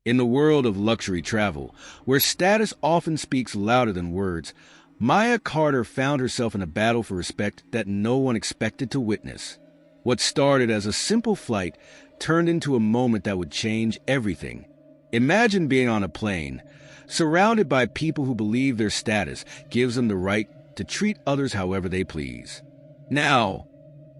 In the world of luxury travel, where status often speaks louder than words, Maya Carter found herself in a battle for respect that no one expected to witness. What started as a simple flight turned into a moment that would change everything. Imagine being on a plane, surrounded by people who believe their status gives them the right to treat others however they please. Now,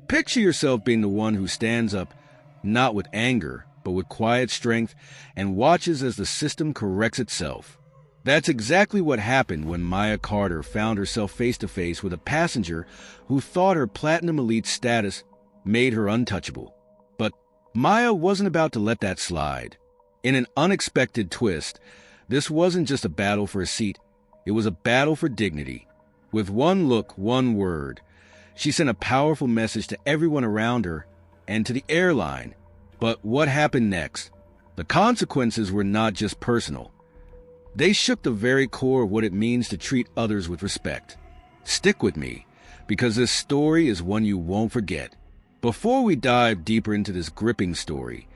picture yourself being the one who stands up, not with anger, but with quiet strength, and watches as the system corrects itself. That's exactly what happened when Maya Carter found herself face-to-face with a passenger who thought her platinum elite status made her untouchable. But Maya wasn't about to let that slide. In an unexpected twist, this wasn't just a battle for a seat, it was a battle for dignity. With one look, one word, she sent a powerful message to everyone around her and to the airline. But what happened next? The consequences were not just personal. They shook the very core of what it means to treat others with respect. Stick with me, because this story is one you won't forget. Before we dive deeper into this gripping story,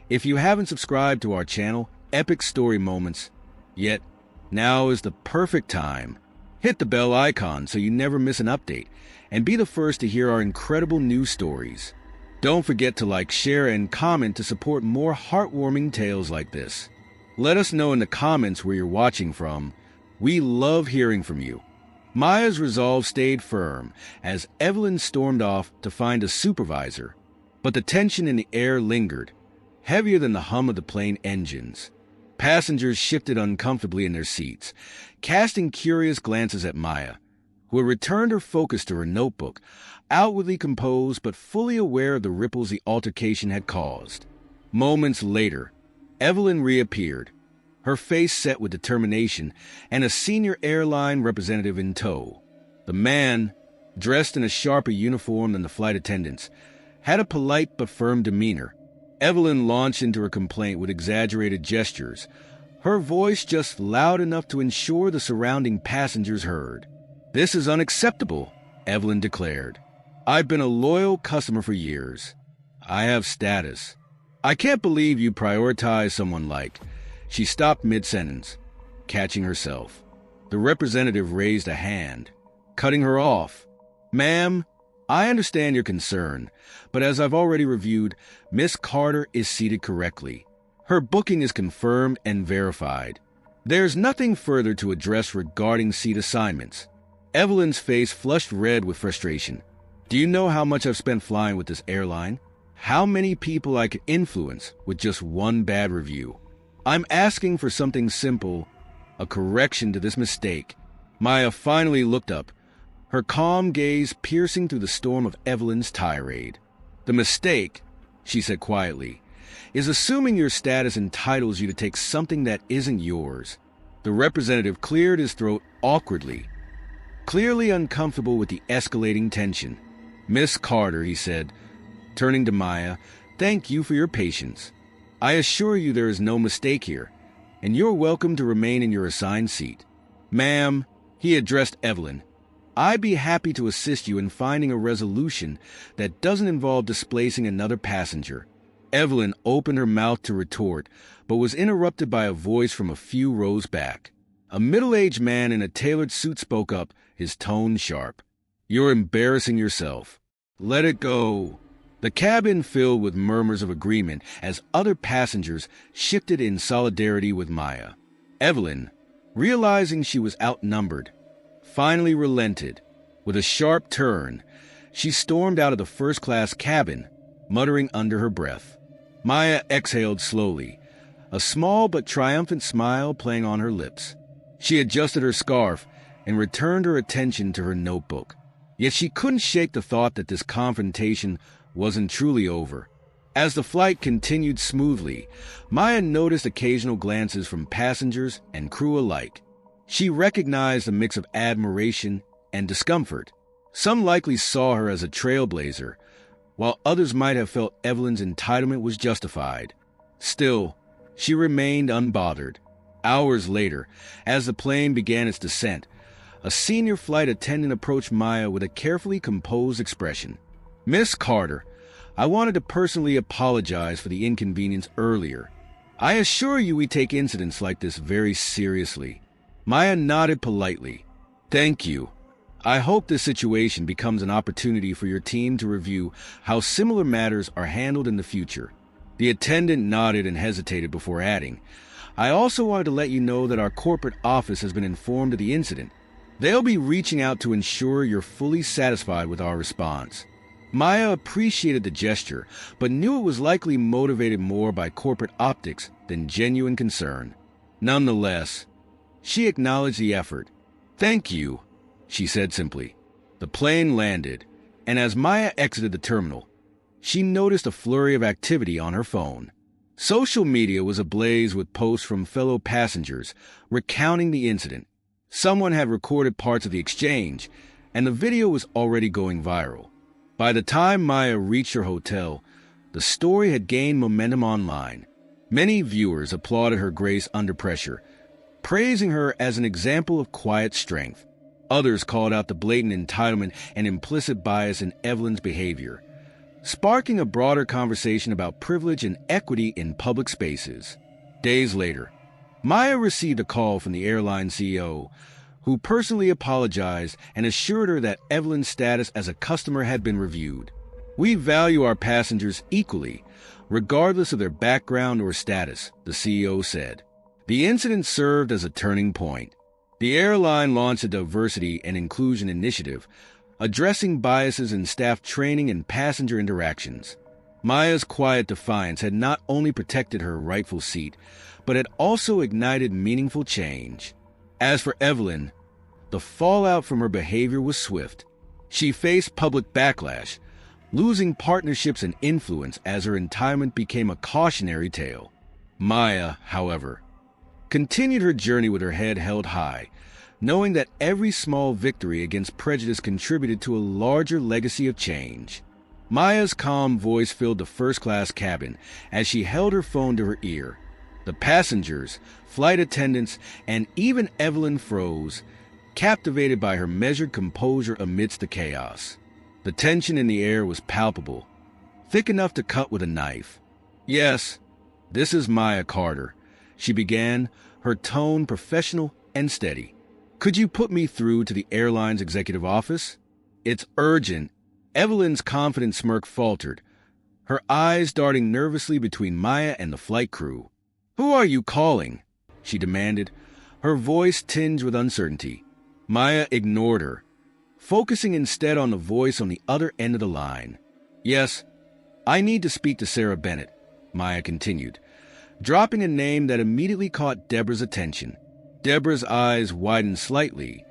if you haven't subscribed to our channel, Epic Story Moments, yet now is the perfect time. Hit the bell icon so you never miss an update, and be the first to hear our incredible news stories. Don't forget to like, share, and comment to support more heartwarming tales like this. Let us know in the comments where you're watching from. We love hearing from you. Maya's resolve stayed firm as Evelyn stormed off to find a supervisor, but the tension in the air lingered, heavier than the hum of the plane engines. Passengers shifted uncomfortably in their seats, casting curious glances at Maya, who had returned her focus to her notebook, outwardly composed but fully aware of the ripples the altercation had caused. Moments later, Evelyn reappeared, her face set with determination and a senior airline representative in tow. The man, dressed in a sharper uniform than the flight attendants, had a polite but firm demeanor. Evelyn launched into her complaint with exaggerated gestures, her voice just loud enough to ensure the surrounding passengers heard. "This is unacceptable," Evelyn declared. "I've been a loyal customer for years. I have status. I can't believe you prioritize someone like—" She stopped mid-sentence, catching herself. The representative raised a hand, cutting her off. "Ma'am, I understand your concern, but as I've already reviewed, Miss Carter is seated correctly. Her booking is confirmed and verified. There's nothing further to address regarding seat assignments." Evelyn's face flushed red with frustration. "Do you know how much I've spent flying with this airline? How many people I could influence with just one bad review? I'm asking for something simple, a correction to this mistake." Maya finally looked up, her calm gaze piercing through the storm of Evelyn's tirade. "The mistake," she said quietly, "is assuming your status entitles you to take something that isn't yours." The representative cleared his throat awkwardly, clearly uncomfortable with the escalating tension. "Miss Carter," he said, turning to Maya, "thank you for your patience. I assure you there is no mistake here, and you're welcome to remain in your assigned seat." "Ma'am," he addressed Evelyn, "I'd be happy to assist you in finding a resolution that doesn't involve displacing another passenger." Evelyn opened her mouth to retort, but was interrupted by a voice from a few rows back. A middle-aged man in a tailored suit spoke up, his tone sharp. "You're embarrassing yourself. Let it go." The cabin filled with murmurs of agreement as other passengers shifted in solidarity with Maya. Evelyn, realizing she was outnumbered, finally relented. With a sharp turn, she stormed out of the first-class cabin, muttering under her breath. Maya exhaled slowly, a small but triumphant smile playing on her lips. She adjusted her scarf and returned her attention to her notebook. Yet she couldn't shake the thought that this confrontation wasn't truly over. As the flight continued smoothly, Maya noticed occasional glances from passengers and crew alike. She recognized a mix of admiration and discomfort. Some likely saw her as a trailblazer, while others might have felt Evelyn's entitlement was justified. Still, she remained unbothered. Hours later, as the plane began its descent, a senior flight attendant approached Maya with a carefully composed expression. "Miss Carter, I wanted to personally apologize for the inconvenience earlier. I assure you we take incidents like this very seriously. Maya nodded politely. Thank you. I hope this situation becomes an opportunity for your team to review how similar matters are handled in the future. The attendant nodded and hesitated before adding, I also wanted to let you know that our corporate office has been informed of the incident. They'll be reaching out to ensure you're fully satisfied with our response. Maya appreciated the gesture, but knew it was likely motivated more by corporate optics than genuine concern. Nonetheless, she acknowledged the effort. Thank you, she said simply. The plane landed, and as Maya exited the terminal, she noticed a flurry of activity on her phone. Social media was ablaze with posts from fellow passengers recounting the incident. Someone had recorded parts of the exchange, and the video was already going viral. By the time Maya reached her hotel, the story had gained momentum online. Many viewers applauded her grace under pressure, praising her as an example of quiet strength. Others called out the blatant entitlement and implicit bias in Evelyn's behavior, sparking a broader conversation about privilege and equity in public spaces. Days later, Maya received a call from the airline CEO, who personally apologized and assured her that Evelyn's status as a customer had been reviewed. We value our passengers equally, regardless of their background or status, the CEO said. The incident served as a turning point. The airline launched a diversity and inclusion initiative, addressing biases in staff training and passenger interactions. Maya's quiet defiance had not only protected her rightful seat, but had also ignited meaningful change. As for Evelyn, the fallout from her behavior was swift. She faced public backlash, losing partnerships and influence as her entitlement became a cautionary tale. Maya, however, continued her journey with her head held high, knowing that every small victory against prejudice contributed to a larger legacy of change. Maya's calm voice filled the first-class cabin as she held her phone to her ear. The passengers, flight attendants, and even Evelyn froze, captivated by her measured composure amidst the chaos. The tension in the air was palpable, thick enough to cut with a knife. Yes, this is Maya Carter, she began, her tone professional and steady. Could you put me through to the airline's executive office? It's urgent. Evelyn's confident smirk faltered, her eyes darting nervously between Maya and the flight crew. Who are you calling? She demanded, her voice tinged with uncertainty. Maya ignored her, focusing instead on the voice on the other end of the line. Yes, I need to speak to Sarah Bennett, Maya continued, dropping a name that immediately caught Deborah's attention. Deborah's eyes widened slightly.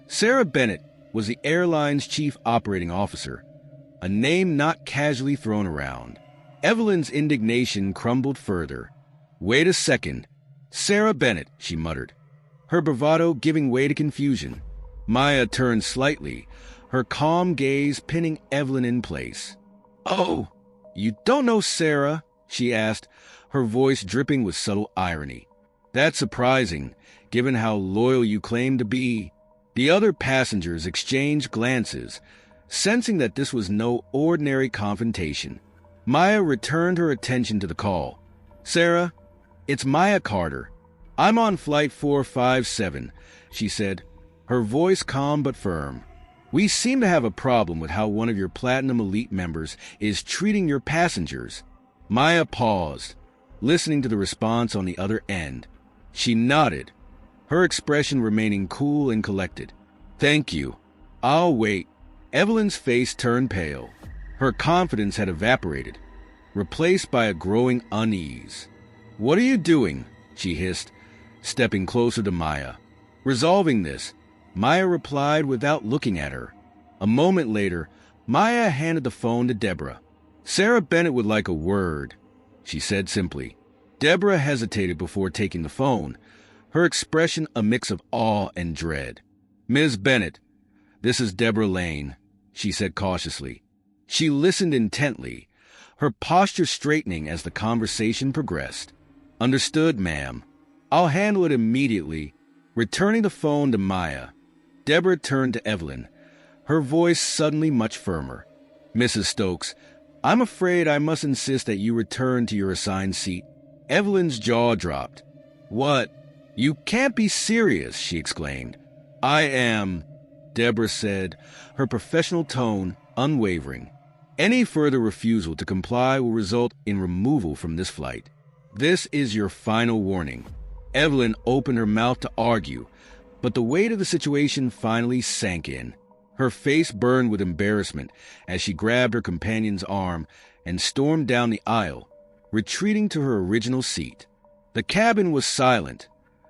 Sarah Bennett was the airline's chief operating officer, a name not casually thrown around. Evelyn's indignation crumbled further. Wait a second. Sarah Bennett, she muttered, her bravado giving way to confusion. Maya turned slightly, her calm gaze pinning Evelyn in place. Oh, you don't know Sarah? She asked, her voice dripping with subtle irony. That's surprising, given how loyal you claim to be. The other passengers exchanged glances, sensing that this was no ordinary confrontation. Maya returned her attention to the call. Sarah, it's Maya Carter. I'm on flight 457, she said, her voice calm but firm. We seem to have a problem with how one of your Platinum Elite members is treating your passengers. Maya paused, listening to the response on the other end. She nodded, her expression remaining cool and collected. Thank you. I'll wait. Evelyn's face turned pale. Her confidence had evaporated, replaced by a growing unease. What are you doing? She hissed, stepping closer to Maya. Resolving this, Maya replied without looking at her. A moment later, Maya handed the phone to Deborah. Sarah Bennett would like a word, she said simply. Deborah hesitated before taking the phone, her expression a mix of awe and dread. Ms. Bennett, this is Deborah Lane, she said cautiously. She listened intently, her posture straightening as the conversation progressed. Understood, ma'am. I'll handle it immediately. Returning the phone to Maya, Deborah turned to Evelyn, her voice suddenly much firmer. Mrs. Stokes, I'm afraid I must insist that you return to your assigned seat. Evelyn's jaw dropped. "What? You can't be serious," she exclaimed. "I am," Deborah said, her professional tone unwavering. "Any further refusal to comply will result in removal from this flight. This is your final warning." Evelyn opened her mouth to argue, but the weight of the situation finally sank in. Her face burned with embarrassment as she grabbed her companion's arm and stormed down the aisle, retreating to her original seat. The cabin was silent,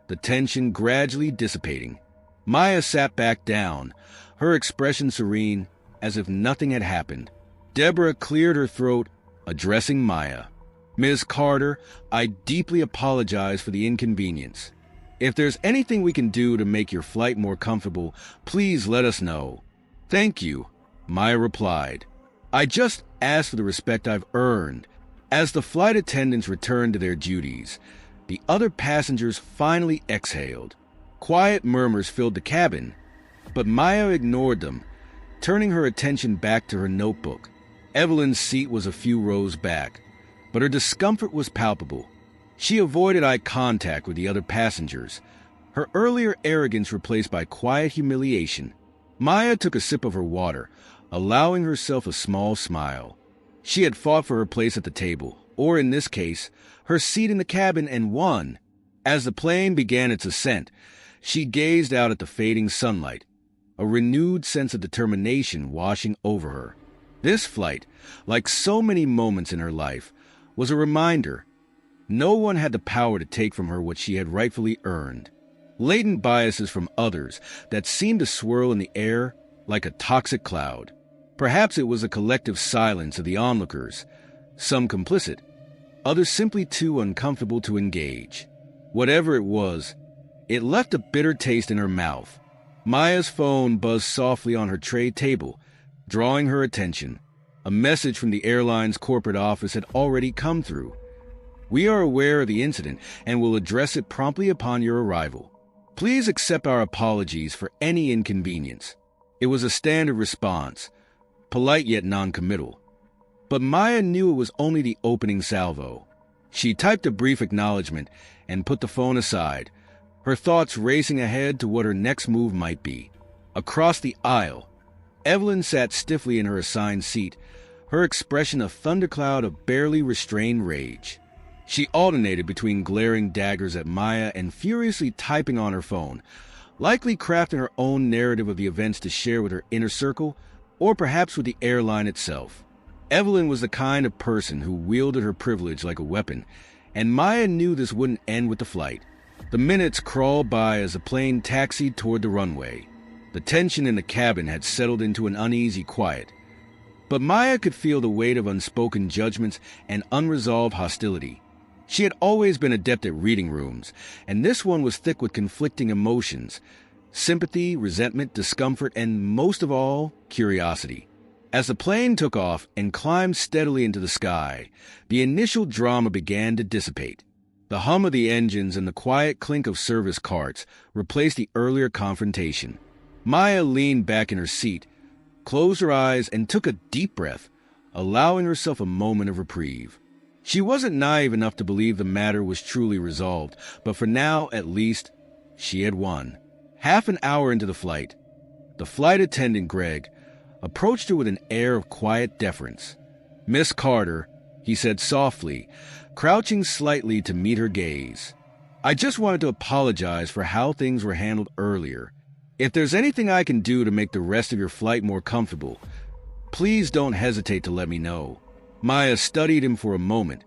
the tension gradually dissipating. Maya sat back down, her expression serene, as if nothing had happened. Deborah cleared her throat, addressing Maya. "Ms. Carter, I deeply apologize for the inconvenience. If there's anything we can do to make your flight more comfortable, please let us know." "Thank you," Maya replied. "I just ask for the respect I've earned." As the flight attendants returned to their duties, the other passengers finally exhaled. Quiet murmurs filled the cabin, but Maya ignored them, turning her attention back to her notebook. Evelyn's seat was a few rows back, but her discomfort was palpable. She avoided eye contact with the other passengers, her earlier arrogance replaced by quiet humiliation. Maya took a sip of her water, allowing herself a small smile. She had fought for her place at the table, or in this case, her seat in the cabin, and won. As the plane began its ascent, she gazed out at the fading sunlight, a renewed sense of determination washing over her. This flight, like so many moments in her life, was a reminder. No one had the power to take from her what she had rightfully earned. Latent biases from others that seemed to swirl in the air like a toxic cloud. Perhaps it was a collective silence of the onlookers, some complicit, others simply too uncomfortable to engage. Whatever it was, it left a bitter taste in her mouth. Maya's phone buzzed softly on her tray table, drawing her attention. A message from the airline's corporate office had already come through. "We are aware of the incident and will address it promptly upon your arrival. Please accept our apologies for any inconvenience." It was a standard response, polite yet non-committal. But Maya knew it was only the opening salvo. She typed a brief acknowledgement and put the phone aside, her thoughts racing ahead to what her next move might be. Across the aisle, Evelyn sat stiffly in her assigned seat, her expression a thundercloud of barely restrained rage. She alternated between glaring daggers at Maya and furiously typing on her phone, likely crafting her own narrative of the events to share with her inner circle, or perhaps with the airline itself. Evelyn was the kind of person who wielded her privilege like a weapon, and Maya knew this wouldn't end with the flight. The minutes crawled by as the plane taxied toward the runway. The tension in the cabin had settled into an uneasy quiet, but Maya could feel the weight of unspoken judgments and unresolved hostility. She had always been adept at reading rooms, and this one was thick with conflicting emotions: sympathy, resentment, discomfort, and most of all, curiosity. As the plane took off and climbed steadily into the sky, the initial drama began to dissipate. The hum of the engines and the quiet clink of service carts replaced the earlier confrontation. Maya leaned back in her seat, closed her eyes, and took a deep breath, allowing herself a moment of reprieve. She wasn't naive enough to believe the matter was truly resolved, but for now, at least, she had won. Half an hour into the flight, the flight attendant, Greg, approached her with an air of quiet deference. "Miss Carter," he said softly, crouching slightly to meet her gaze. "I just wanted to apologize for how things were handled earlier. If there's anything I can do to make the rest of your flight more comfortable, please don't hesitate to let me know." Maya studied him for a moment,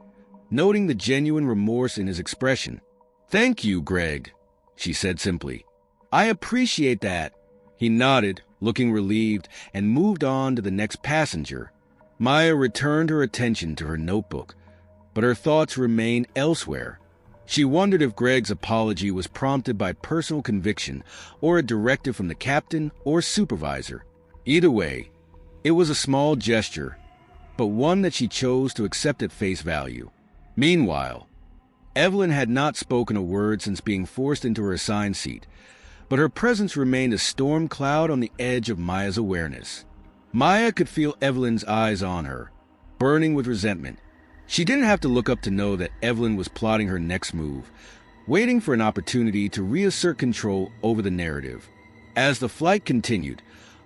noting the genuine remorse in his expression. "Thank you, Greg," she said simply. "I appreciate that." He nodded, looking relieved, and moved on to the next passenger. Maya returned her attention to her notebook, but her thoughts remained elsewhere. She wondered if Greg's apology was prompted by personal conviction or a directive from the captain or supervisor. Either way, it was a small gesture, but one that she chose to accept at face value. Meanwhile, Evelyn had not spoken a word since being forced into her assigned seat, but her presence remained a storm cloud on the edge of Maya's awareness. Maya could feel Evelyn's eyes on her, burning with resentment, She didn't have to look up to know that Evelyn was plotting her next move, waiting for an opportunity to reassert control over the narrative. As the flight continued,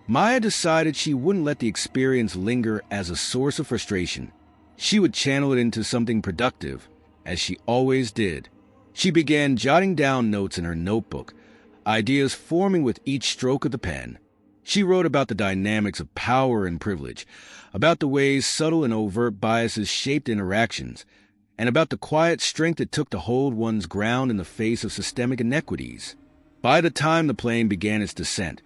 Maya decided she wouldn't let the experience linger as a source of frustration. She would channel it into something productive, as she always did. She began jotting down notes in her notebook, ideas forming with each stroke of the pen. She wrote about the dynamics of power and privilege, about the ways subtle and overt biases shaped interactions, and about the quiet strength it took to hold one's ground in the face of systemic inequities. By the time the plane began its descent,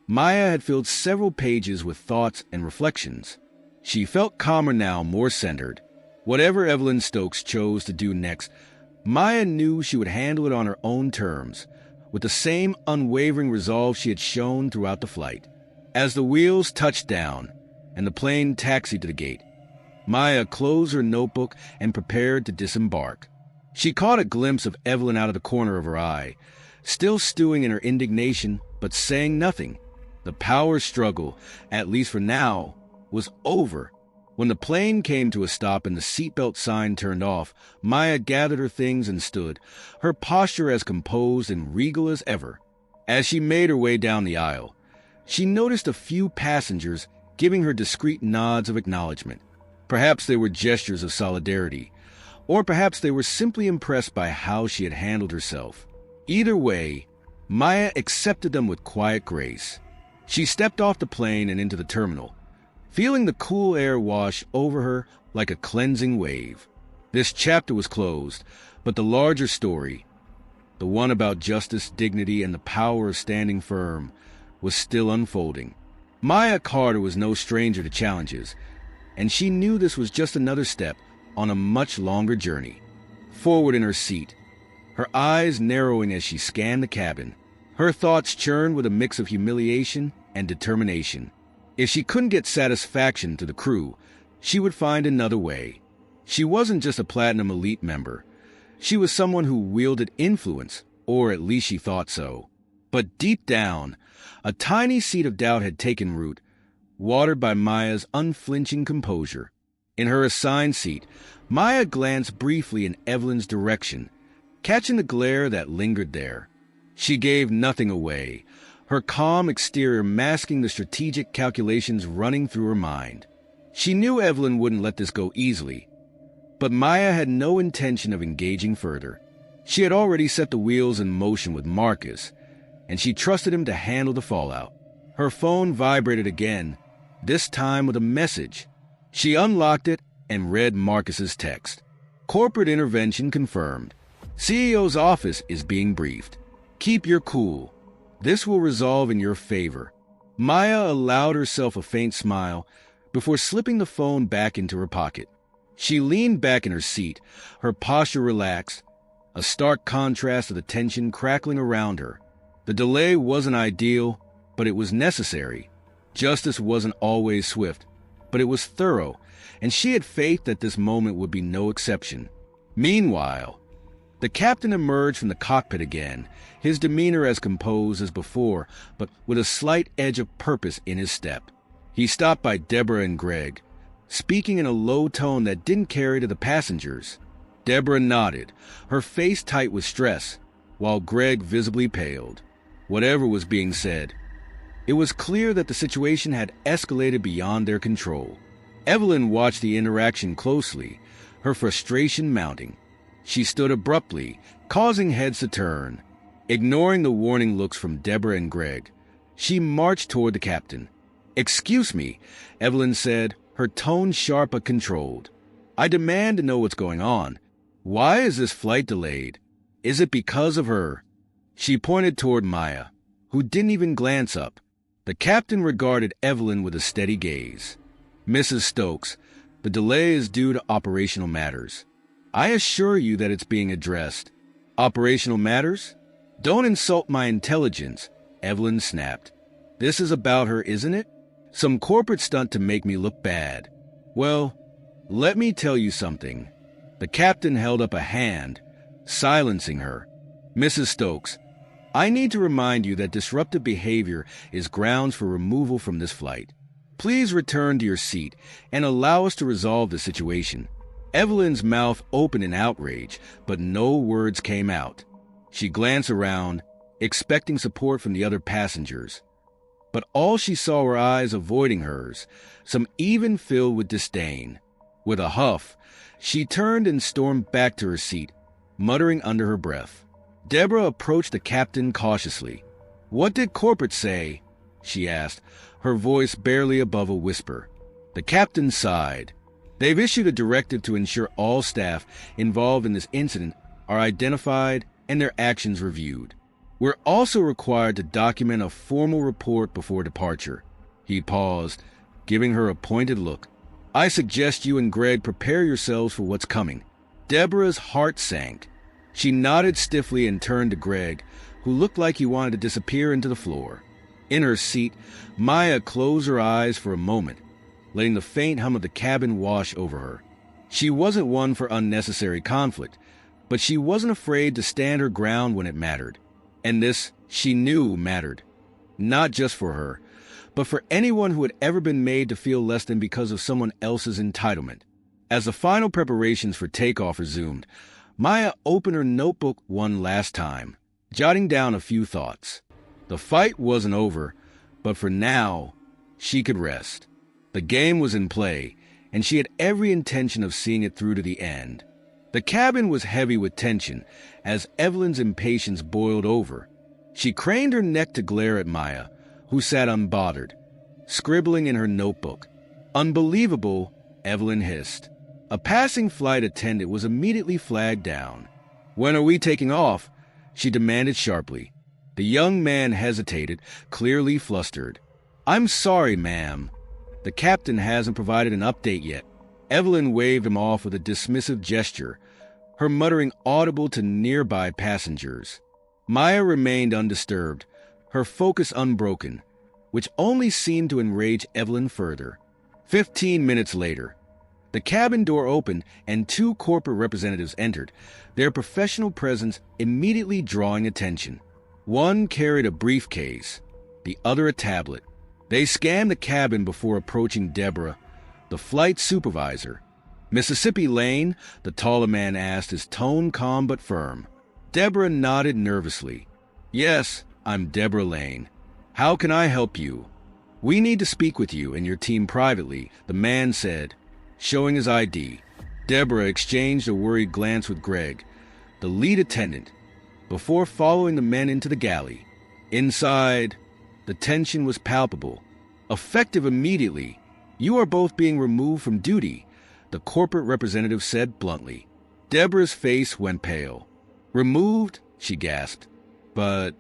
Maya had filled several pages with thoughts and reflections. She felt calmer now, more centered. Whatever Evelyn Stokes chose to do next, Maya knew she would handle it on her own terms, with the same unwavering resolve she had shown throughout the flight. As the wheels touched down and the plane taxied to the gate, Maya closed her notebook and prepared to disembark. She caught a glimpse of Evelyn out of the corner of her eye, still stewing in her indignation, but saying nothing. The power struggle, at least for now, was over. When the plane came to a stop and the seatbelt sign turned off, Maya gathered her things and stood, her posture as composed and regal as ever. As she made her way down the aisle, she noticed a few passengers giving her discreet nods of acknowledgement. Perhaps they were gestures of solidarity, or perhaps they were simply impressed by how she had handled herself. Either way, Maya accepted them with quiet grace. She stepped off the plane and into the terminal, feeling the cool air wash over her like a cleansing wave. This chapter was closed, but the larger story, the one about justice, dignity, and the power of standing firm, was still unfolding. Maya Carter was no stranger to challenges, and she knew this was just another step on a much longer journey. Forward in her seat, her eyes narrowing as she scanned the cabin, her thoughts churned with a mix of humiliation and determination. If she couldn't get satisfaction to the crew, she would find another way. She wasn't just a Platinum Elite member. She was someone who wielded influence, or at least she thought so. But deep down, a tiny seed of doubt had taken root, watered by Maya's unflinching composure. In her assigned seat, Maya glanced briefly in Evelyn's direction, catching the glare that lingered there. She gave nothing away, her calm exterior masking the strategic calculations running through her mind. She knew Evelyn wouldn't let this go easily, but Maya had no intention of engaging further. She had already set the wheels in motion with Marcus, and she trusted him to handle the fallout. Her phone vibrated again, this time with a message. She unlocked it and read Marcus's text. Corporate intervention confirmed. CEO's office is being briefed. Keep your cool. This will resolve in your favor. Maya allowed herself a faint smile before slipping the phone back into her pocket. She leaned back in her seat, her posture relaxed, a stark contrast to the tension crackling around her. The delay wasn't ideal, but it was necessary. Justice wasn't always swift, but it was thorough, and she had faith that this moment would be no exception. Meanwhile, the captain emerged from the cockpit again, his demeanor as composed as before, but with a slight edge of purpose in his step. He stopped by Deborah and Greg, speaking in a low tone that didn't carry to the passengers. Deborah nodded, her face tight with stress, while Greg visibly paled. Whatever was being said, it was clear that the situation had escalated beyond their control. Evelyn watched the interaction closely, her frustration mounting. She stood abruptly, causing heads to turn. Ignoring the warning looks from Deborah and Greg, she marched toward the captain. "Excuse me," Evelyn said, her tone sharp but controlled. "I demand to know what's going on. Why is this flight delayed? Is it because of her?" She pointed toward Maya, who didn't even glance up. The captain regarded Evelyn with a steady gaze. "Mrs. Stokes, the delay is due to operational matters. I assure you that it's being addressed." "Operational matters? Don't insult my intelligence," Evelyn snapped. "This is about her, isn't it? Some corporate stunt to make me look bad. Well, let me tell you something." The captain held up a hand, silencing her. "Mrs. Stokes, I need to remind you that disruptive behavior is grounds for removal from this flight. Please return to your seat and allow us to resolve the situation." Evelyn's mouth opened in outrage, but no words came out. She glanced around, expecting support from the other passengers. But all she saw were eyes avoiding hers, some even filled with disdain. With a huff, she turned and stormed back to her seat, muttering under her breath. Deborah approached the captain cautiously. "What did corporate say?" she asked, her voice barely above a whisper. The captain sighed. "They've issued a directive to ensure all staff involved in this incident are identified and their actions reviewed. We're also required to document a formal report before departure." He paused, giving her a pointed look. "I suggest you and Greg prepare yourselves for what's coming." Deborah's heart sank. She nodded stiffly and turned to Greg, who looked like he wanted to disappear into the floor. In her seat, Maya closed her eyes for a moment, letting the faint hum of the cabin wash over her. She wasn't one for unnecessary conflict, but she wasn't afraid to stand her ground when it mattered. And this, she knew, mattered. Not just for her, but for anyone who had ever been made to feel less than because of someone else's entitlement. As the final preparations for takeoff resumed, Maya opened her notebook one last time, jotting down a few thoughts. The fight wasn't over, but for now, she could rest. The game was in play, and she had every intention of seeing it through to the end. The cabin was heavy with tension as Evelyn's impatience boiled over. She craned her neck to glare at Maya, who sat unbothered, scribbling in her notebook. "Unbelievable," Evelyn hissed. A passing flight attendant was immediately flagged down. "When are we taking off?" she demanded sharply. The young man hesitated, clearly flustered. "I'm sorry, ma'am. The captain hasn't provided an update yet." Evelyn waved him off with a dismissive gesture, her muttering audible to nearby passengers. Maya remained undisturbed, her focus unbroken, which only seemed to enrage Evelyn further. 15 minutes later, the cabin door opened and two corporate representatives entered, their professional presence immediately drawing attention. One carried a briefcase, the other a tablet. They scanned the cabin before approaching Deborah, the flight supervisor. "Mississippi Lane?" the taller man asked, his tone calm but firm. Deborah nodded nervously. "Yes, I'm Deborah Lane. How can I help you?" "We need to speak with you and your team privately," the man said, showing his ID. Deborah exchanged a worried glance with Greg, the lead attendant, before following the men into the galley. Inside, the tension was palpable. Effective immediately. "You are both being removed from duty," the corporate representative said bluntly. Deborah's face went pale. "Removed?" she gasped. "But—"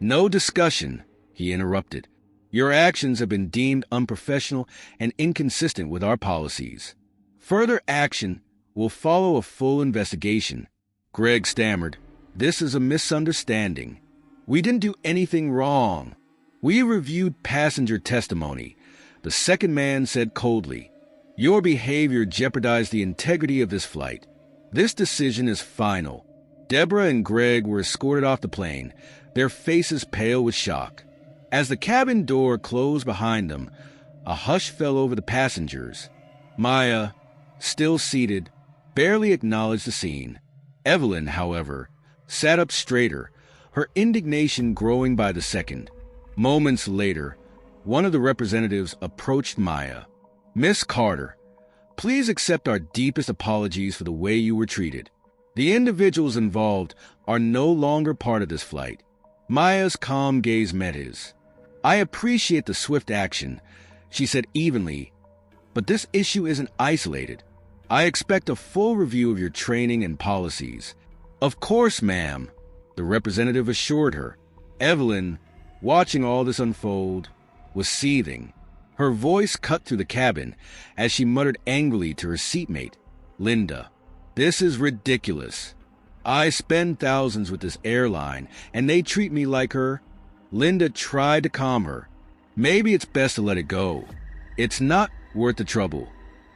"No discussion," he interrupted. "Your actions have been deemed unprofessional and inconsistent with our policies. Further action will follow a full investigation." Greg stammered. "This is a misunderstanding. We didn't do anything wrong. We reviewed passenger testimony," the second man said coldly. "Your behavior jeopardized the integrity of this flight. This decision is final." Deborah and Greg were escorted off the plane, their faces pale with shock. As the cabin door closed behind them, a hush fell over the passengers. Maya, still seated, barely acknowledged the scene. Evelyn, however, sat up straighter, her indignation growing by the second. Moments later, one of the representatives approached Maya. "Miss Carter, please accept our deepest apologies for the way you were treated. The individuals involved are no longer part of this flight." Maya's calm gaze met his. "I appreciate the swift action," she said evenly, "but this issue isn't isolated. I expect a full review of your training and policies." "Of course, ma'am," the representative assured her. Evelyn, watching all this unfold, was seething. Her voice cut through the cabin as she muttered angrily to her seatmate, Linda. "This is ridiculous. I spend thousands with this airline, and they treat me like her." Linda tried to calm her. "Maybe it's best to let it go. It's not worth the trouble."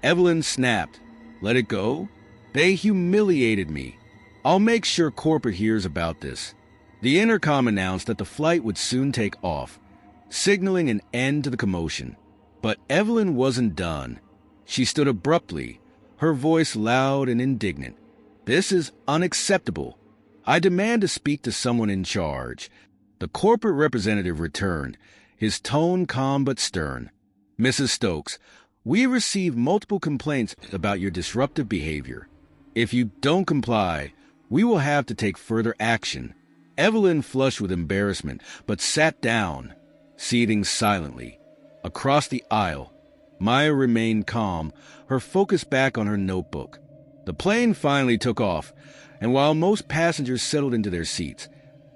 Evelyn snapped. "Let it go? They humiliated me. I'll make sure corporate hears about this." The intercom announced that the flight would soon take off, signaling an end to the commotion. But Evelyn wasn't done. She stood abruptly, her voice loud and indignant. "This is unacceptable. I demand to speak to someone in charge." The corporate representative returned, his tone calm but stern. "Mrs. Stokes, we received multiple complaints about your disruptive behavior. If you don't comply, we will have to take further action." Evelyn flushed with embarrassment, but sat down, seething silently. Across the aisle, Maya remained calm, her focus back on her notebook. The plane finally took off, and while most passengers settled into their seats,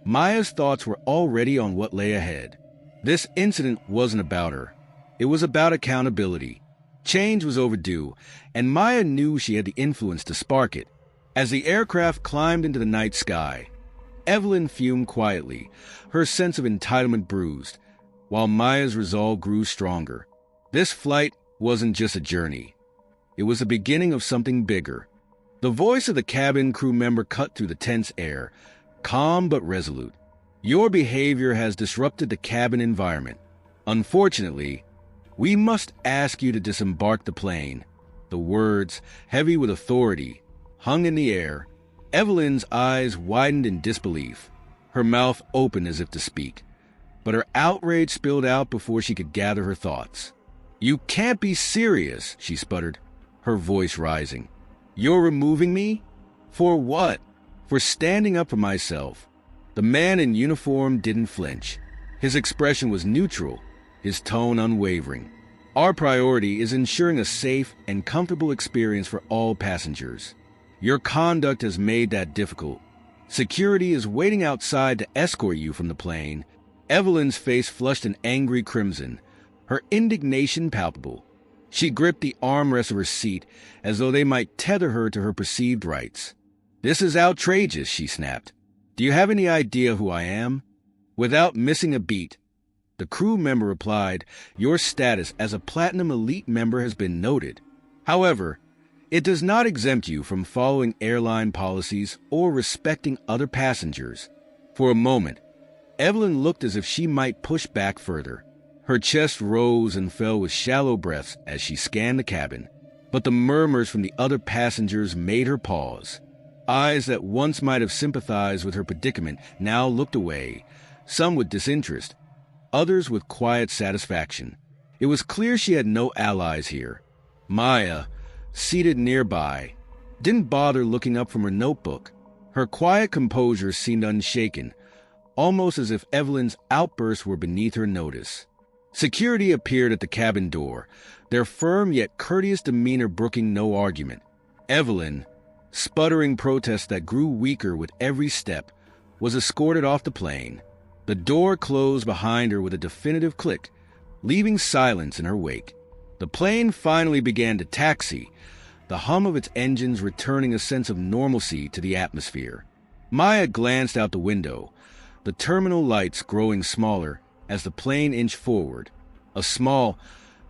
Maya's thoughts were already on what lay ahead. This incident wasn't about her. It was about accountability. Change was overdue, and Maya knew she had the influence to spark it. As the aircraft climbed into the night sky, Evelyn fumed quietly, her sense of entitlement bruised, while Maya's resolve grew stronger. This flight wasn't just a journey. It was the beginning of something bigger. The voice of the cabin crew member cut through the tense air, calm but resolute. "Your behavior has disrupted the cabin environment. Unfortunately, we must ask you to disembark the plane." The words, heavy with authority, hung in the air. Evelyn's eyes widened in disbelief, her mouth open as if to speak, but her outrage spilled out before she could gather her thoughts. "You can't be serious," she sputtered, her voice rising. "You're removing me? For what?" "For standing up for myself." The man in uniform didn't flinch. His expression was neutral, his tone unwavering. "Our priority is ensuring a safe and comfortable experience for all passengers. Your conduct has made that difficult. Security is waiting outside to escort you from the plane." Evelyn's face flushed an angry crimson, her indignation palpable. She gripped the armrest of her seat as though they might tether her to her perceived rights. "This is outrageous," she snapped. "Do you have any idea who I am?" Without missing a beat, the crew member replied, "Your status as a Platinum Elite member has been noted. However, it does not exempt you from following airline policies or respecting other passengers." For a moment, Evelyn looked as if she might push back further. Her chest rose and fell with shallow breaths as she scanned the cabin, but the murmurs from the other passengers made her pause. Eyes that once might have sympathized with her predicament now looked away, some with disinterest, others with quiet satisfaction. It was clear she had no allies here. Maya, seated nearby, didn't bother looking up from her notebook. Her quiet composure seemed unshaken, almost as if Evelyn's outbursts were beneath her notice. Security appeared at the cabin door, their firm yet courteous demeanor brooking no argument. Evelyn, sputtering protests that grew weaker with every step, was escorted off the plane. The door closed behind her with a definitive click, leaving silence in her wake. The plane finally began to taxi, the hum of its engines returning a sense of normalcy to the atmosphere. Maya glanced out the window, the terminal lights growing smaller as the plane inched forward. A small,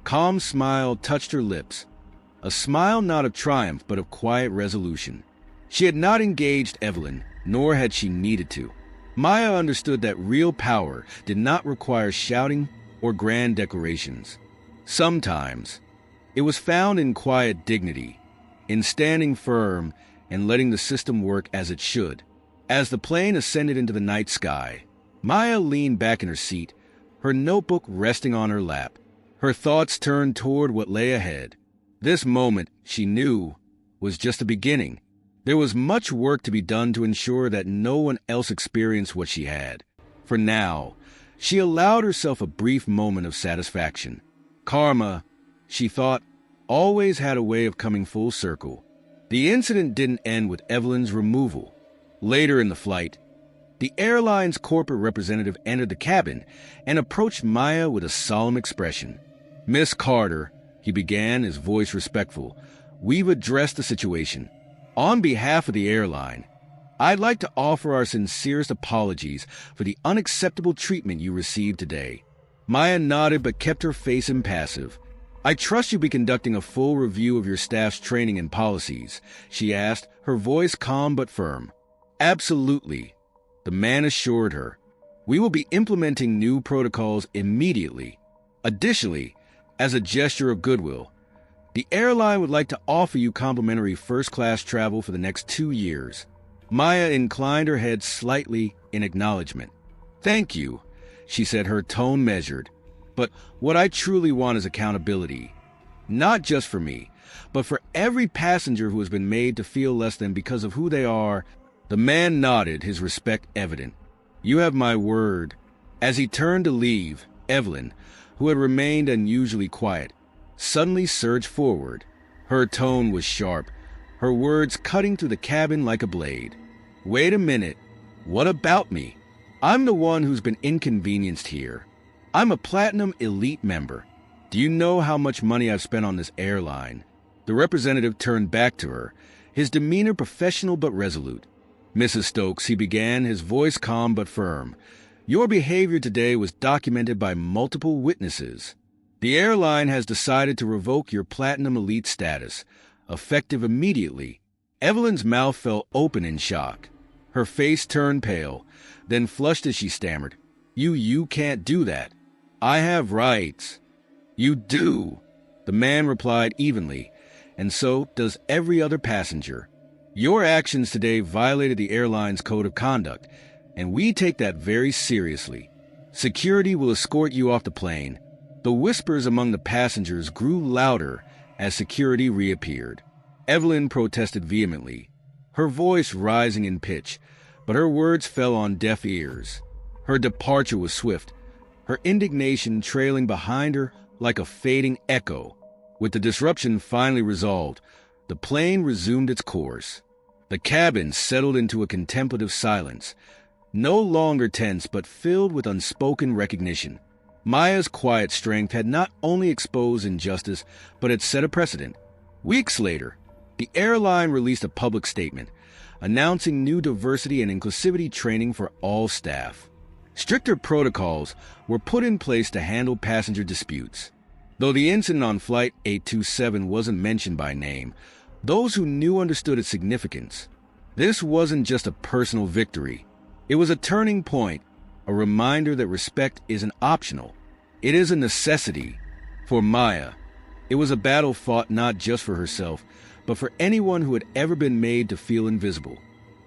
calm smile touched her lips, a smile not of triumph but of quiet resolution. She had not engaged Evelyn, nor had she needed to. Maya understood that real power did not require shouting or grand declarations. Sometimes, it was found in quiet dignity, in standing firm and letting the system work as it should. As the plane ascended into the night sky, Maya leaned back in her seat, her notebook resting on her lap. Her thoughts turned toward what lay ahead. This moment, she knew, was just a beginning. There was much work to be done to ensure that no one else experienced what she had. For now, she allowed herself a brief moment of satisfaction. Karma, she thought, always had a way of coming full circle. The incident didn't end with Evelyn's removal. Later in the flight, the airline's corporate representative entered the cabin and approached Maya with a solemn expression. "Miss Carter," he began, his voice respectful, "we've addressed the situation. On behalf of the airline, I'd like to offer our sincerest apologies for the unacceptable treatment you received today." Maya nodded but kept her face impassive. "I trust you'll be conducting a full review of your staff's training and policies," she asked, her voice calm but firm. "Absolutely," the man assured her. "We will be implementing new protocols immediately. Additionally, as a gesture of goodwill, The airline would like to offer you complimentary first-class travel for the next 2 years. Maya inclined her head slightly in acknowledgement. Thank you, she said, her tone measured. But what I truly want is accountability. Not just for me, but for every passenger who has been made to feel less than because of who they are. The man nodded, his respect evident. You have my word. As he turned to leave, Evelyn, who had remained unusually quiet, suddenly surged forward. Her tone was sharp, her words cutting through the cabin like a blade. Wait a minute. What about me? I'm the one who's been inconvenienced here. I'm a Platinum Elite member. Do you know how much money I've spent on this airline? The representative turned back to her, his demeanor professional but resolute. Mrs. Stokes, he began, his voice calm but firm. Your behavior today was documented by multiple witnesses. The airline has decided to revoke your Platinum Elite status, effective immediately. Evelyn's mouth fell open in shock. Her face turned pale, then flushed as she stammered. You can't do that. I have rights. You do, the man replied evenly, and so does every other passenger. Your actions today violated the airline's code of conduct, and we take that very seriously. Security will escort you off the plane. The whispers among the passengers grew louder as security reappeared. Evelyn protested vehemently, her voice rising in pitch, but her words fell on deaf ears. Her departure was swift, her indignation trailing behind her like a fading echo. With the disruption finally resolved, the plane resumed its course. The cabin settled into a contemplative silence, no longer tense but filled with unspoken recognition. Maya's quiet strength had not only exposed injustice, but had set a precedent. Weeks later, the airline released a public statement announcing new diversity and inclusivity training for all staff. Stricter protocols were put in place to handle passenger disputes. Though the incident on Flight 827 wasn't mentioned by name, those who knew understood its significance. This wasn't just a personal victory. It was a turning point, a reminder that respect isn't optional. It is a necessity. For Maya, it was a battle fought not just for herself, but for anyone who had ever been made to feel invisible.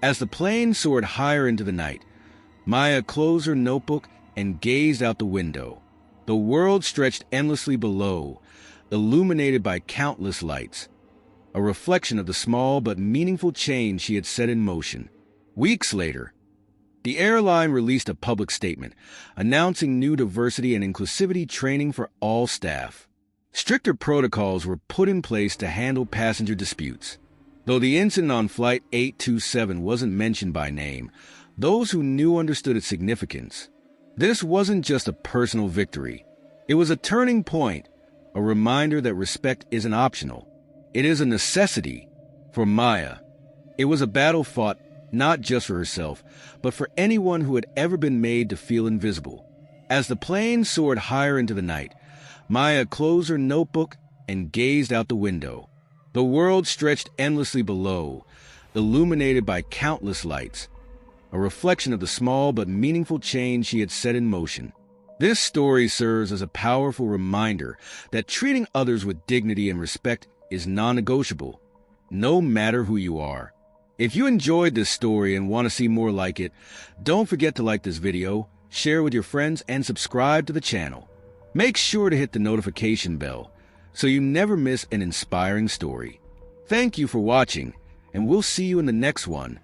As the plane soared higher into the night, Maya closed her notebook and gazed out the window. The world stretched endlessly below, illuminated by countless lights, a reflection of the small but meaningful change she had set in motion. Weeks later, the airline released a public statement announcing new diversity and inclusivity training for all staff. Stricter protocols were put in place to handle passenger disputes. Though the incident on Flight 827 wasn't mentioned by name, those who knew understood its significance. This wasn't just a personal victory. It was a turning point, a reminder that respect isn't optional. It is a necessity. For Maya, it was a battle fought not just for herself, but for anyone who had ever been made to feel invisible. As the plane soared higher into the night, Maya closed her notebook and gazed out the window. The world stretched endlessly below, illuminated by countless lights, a reflection of the small but meaningful change she had set in motion. This story serves as a powerful reminder that treating others with dignity and respect is non-negotiable, no matter who you are. If you enjoyed this story and want to see more like it, don't forget to like this video, share with your friends, and subscribe to the channel. Make sure to hit the notification bell so you never miss an inspiring story. Thank you for watching, and we'll see you in the next one.